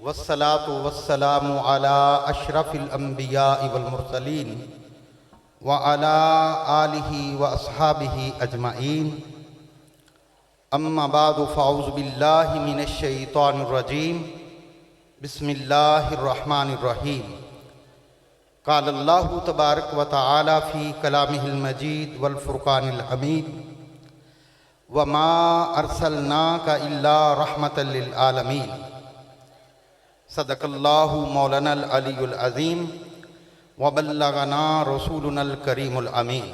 वस्सलातु वस्सलामु अला अशरफिल अंबिया वल मुरसलीन व अला आलिहि व अस्हाबिहि अजमाइन। अम्मा बादु फ़अऊज़ु बिल्लाहि मिनश शैतानिर रजीम। बिस्मिल्लाहिर रहमानिर रहीम। क़ाल अल्लाहु तबारक व तआला फ़ी कलामिहिल मजीद वल फ़ुरक़ानिल हमीद व मा अरसलनाका इल्ला रहमतल लिल आलमीन। सदक़ल्लाहु मौलानल अलीयुल अज़ीम व बल्लगना रसूलुनल करीमुल अमीन।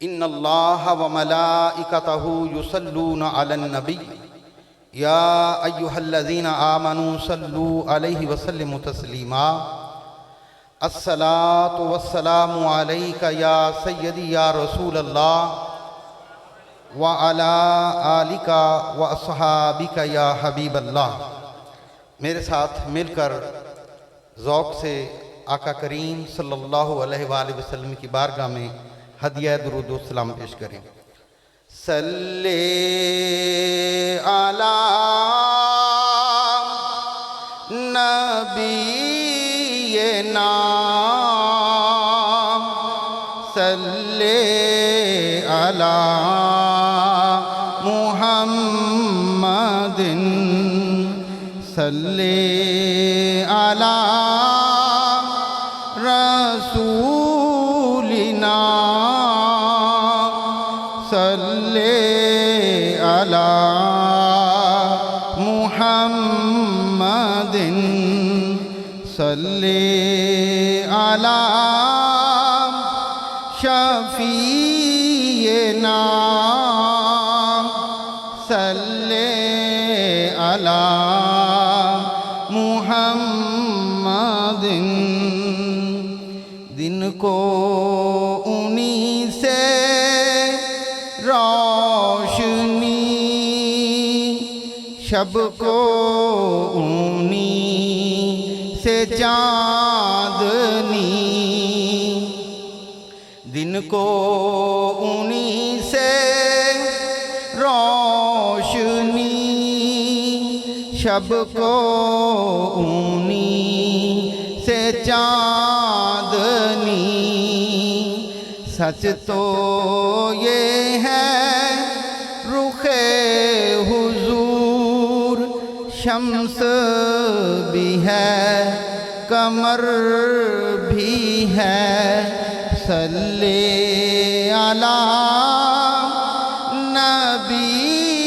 इन्नल्लाहा व मलाइकतहु युसल्लूना अलन नबी या अय्युहल्लज़ीना आमनू सल्लू अलैहि व सल्लिमू तस्लीमा। अस्सलातु वस्सलामु अलैका या सय्यदी या रसूलल्लाह व अला आलिका व अस्हाबिका या हबीबल्लाह। मेरे साथ मिलकर ज़ौक़ से आका करीम सल्लल्लाहु अलैहि वसल्लम की बारगाह में हदिया दुरूद व सलाम पेश करें। सल्ले अला नबीना सल्ले अला मुहम्मदिन सल्ले अला रसूलिना सल्ले अला मुहम्मदिन सल्ले अला शफीना सल्ले अला मुहम्मदिन। दिन को उन्हीं से रोशनी, शब को उन्हीं से चाँदनी। दिन को उन्हीं से रोशनी, शब को उन्हीं से चाँदनी। सच तो ये है रुखे हुजूर शम्स भी है कमर भी है। सल्ले अला नबीना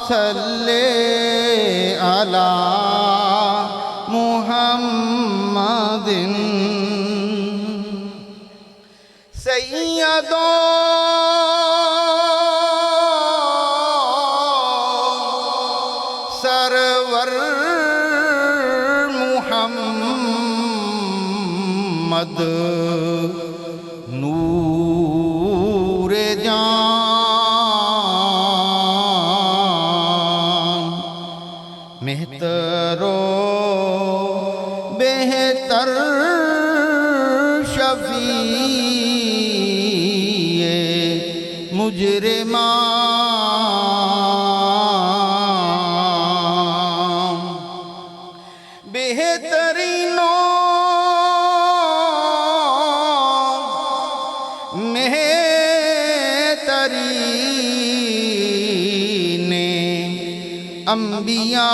सल्ले अला मुहम्मदिन। सैयदो सरवर मुहम्मद नूरे जान मेहतरो बेहतर शफीए मुजरिमान। बेहतरीनो मेहतरीने अंबिया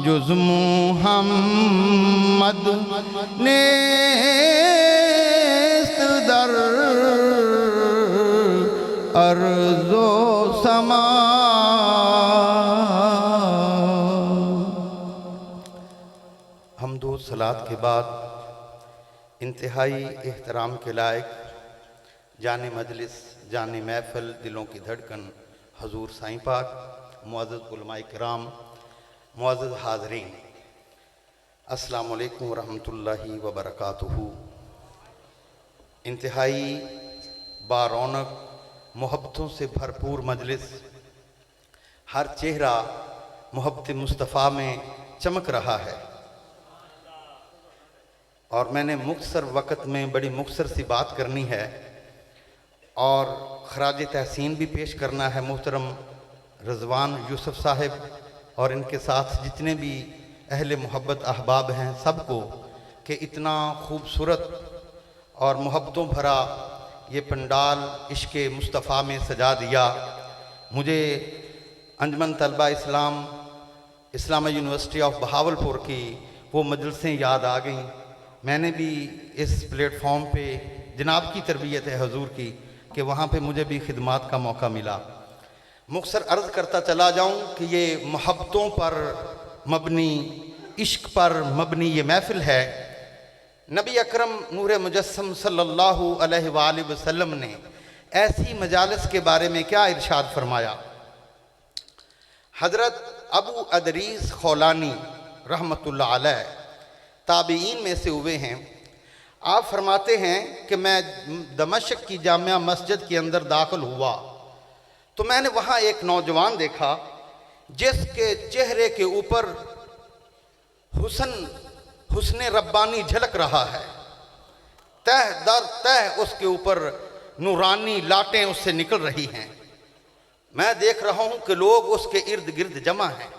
जुज़ मुहम्मद नेस्त दर अर्ज़ो समा। हमदो सलात के बाद इंतहाई एहतराम के लायक जाने मजलिस जाने महफिल दिलों की धड़कन हजूर साईं पाक, मुअज़्ज़ज़ उलमाए किराम, मुअज़्ज़ज़ हाज़रीन, अस्सलामु अलैकुम व रहमतुल्लाहि व बरकातुहू। इंतहाई बारौनक मोहब्बतों से भरपूर मजलिस, हर चेहरा मोहब्बत मुस्तफ़ा में चमक रहा है। और मैंने मुख्तसर वक़्त में बड़ी मुख्तसर सी बात करनी है और खराज तहसीन भी पेश करना है मोहतरम रज़वान यूसुफ साहिब और इनके साथ जितने भी अहले मोहब्बत अहबाब हैं सबको, कि इतना खूबसूरत और मोहब्बतों भरा ये पंडाल इश्क़ मुस्तफ़ा में सजा दिया। मुझे अंजमन तलबा इस्लाम इस्लामिक यूनिवर्सिटी ऑफ बहावलपुर की वो मजलिसें याद आ गईं। मैंने भी इस प्लेटफॉर्म पे जनाब की तरबियत है हुजूर की कि वहाँ पे मुझे भी खिदमात का मौका मिला। मुख्तसर अर्ज़ करता चला जाऊँ कि ये मोहब्बतों पर मबनी, इश्क पर मबनी ये महफ़िल है। नबी अकरम नूर मुजस्सम सल्लल्लाहु अलैहि वसल्लम ने ऐसी मजालिस के बारे में क्या इरशाद फरमाया। हज़रत अबू अदरीस खौलानी रहमतुल्लाह अलैह ताबीईन में से हुए हैं। आप फरमाते हैं कि मैं दमश्क की जामिया मस्जिद के अंदर दाखिल हुआ तो मैंने वहाँ एक नौजवान देखा जिसके चेहरे के ऊपर हुस्न रब्बानी झलक रहा है। तह दर तह उसके ऊपर नूरानी लाटें उससे निकल रही हैं। मैं देख रहा हूँ कि लोग उसके इर्द गिर्द जमा हैं।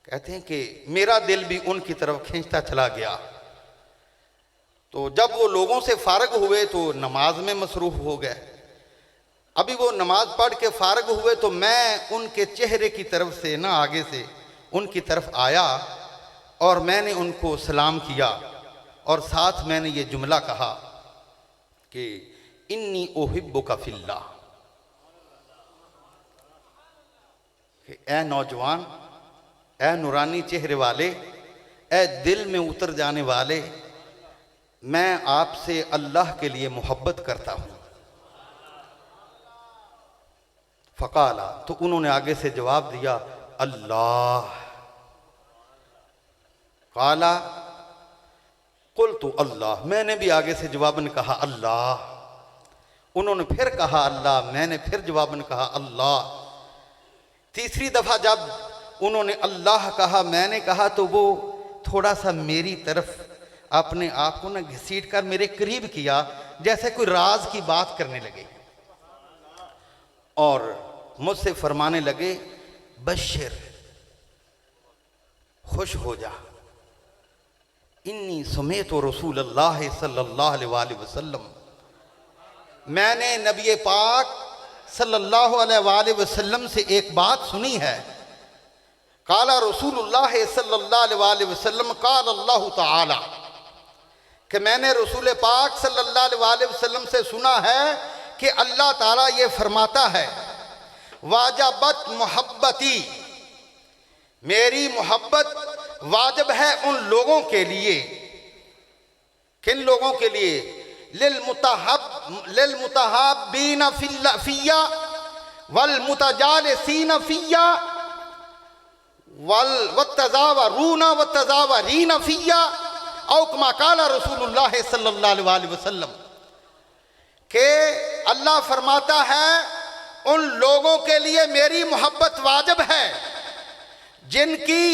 कहते हैं कि मेरा दिल भी उनकी तरफ खींचता चला गया। तो जब वो लोगों से फारग हुए तो नमाज में मसरूफ़ हो गए। अभी वो नमाज पढ़ के फारग हुए तो मैं उनके चेहरे की तरफ से ना आगे से उनकी तरफ आया और मैंने उनको सलाम किया और साथ मैंने ये जुमला कहा कि इन्नी उहिब्बुका फिल्लाह, कि ए नौजवान, ए नूरानी चेहरे वाले, ए दिल में उतर जाने वाले, मैं आपसे अल्लाह के लिए मोहब्बत करता हूँ। फ़काला, तो उन्होंने आगे से जवाब दिया अल्लाह। काला कुल्तु अल्लाह, मैंने भी आगे से जवाबन कहा अल्लाह। उन्होंने फिर कहा अल्लाह, मैंने फिर जवाबन कहा अल्लाह। तीसरी दफ़ा जब उन्होंने अल्लाह कहा, मैंने कहा, तो वो थोड़ा सा मेरी तरफ अपने आप को ना घसीट कर मेरे करीब किया, जैसे कोई राज की बात करने लगे और मुझसे फरमाने लगे बशिर, खुश हो जा, इन्नी समेतो रसूलुल्लाह सल्लल्लाहु अलैहि वसल्लम, मैंने नबी पाक सल्लल्लाहु अलैहि वसल्लम से एक बात सुनी है। काला रसूलुल्लाह सल्लल्लाहु अलैहि वसल्लम काल अल्लाह ताला, कि मैंने रसूल पाक सल्लल्लाहु अलैहि वसल्लम से सुना है कि अल्लाह ताला ये फरमाता है वाजबत मोहब्बती, मेरी मोहब्बत वाजिब है उन लोगों के लिए। किन लोगों के लिए? लिल मुतहब्बीन फिय्या वल मुतजालिसीन फिय्या वल वतज़ावरूना वतज़ावरीन फिय्या औ कमा काला रसूलुल्लाह सल्लल्लाहु अलैहि वसल्लम, के अल्लाह फरमाता है उन लोगों के लिए मेरी मोहब्बत वाजिब है जिनकी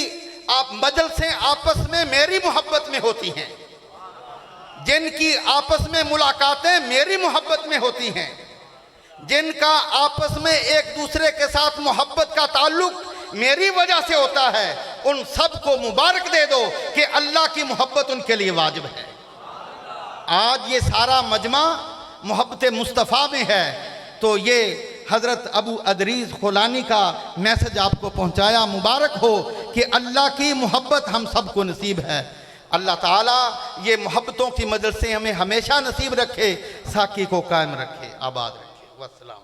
आप मजलिसें आपस में मेरी मोहब्बत में होती हैं, जिनकी आपस में मुलाकातें मेरी मोहब्बत में होती हैं, जिनका आपस में एक दूसरे के साथ मोहब्बत का ताल्लुक मेरी वजह से होता है, उन सब को मुबारक दे दो कि अल्लाह की मोहब्बत उनके लिए वाजिब है। आज ये सारा मजमा मोहब्बत मुस्तफ़ा में है, तो ये हज़रत अबू अदरीस खौलानी का मैसेज आपको पहुंचाया। मुबारक हो कि अल्लाह की मोहब्बत हम सबको नसीब है। अल्लाह ताला ये मोहब्बतों की मजलिसें हमें हमेशा नसीब रखे, साकी को कायम रखे, आबाद रखे। वस्सलाम।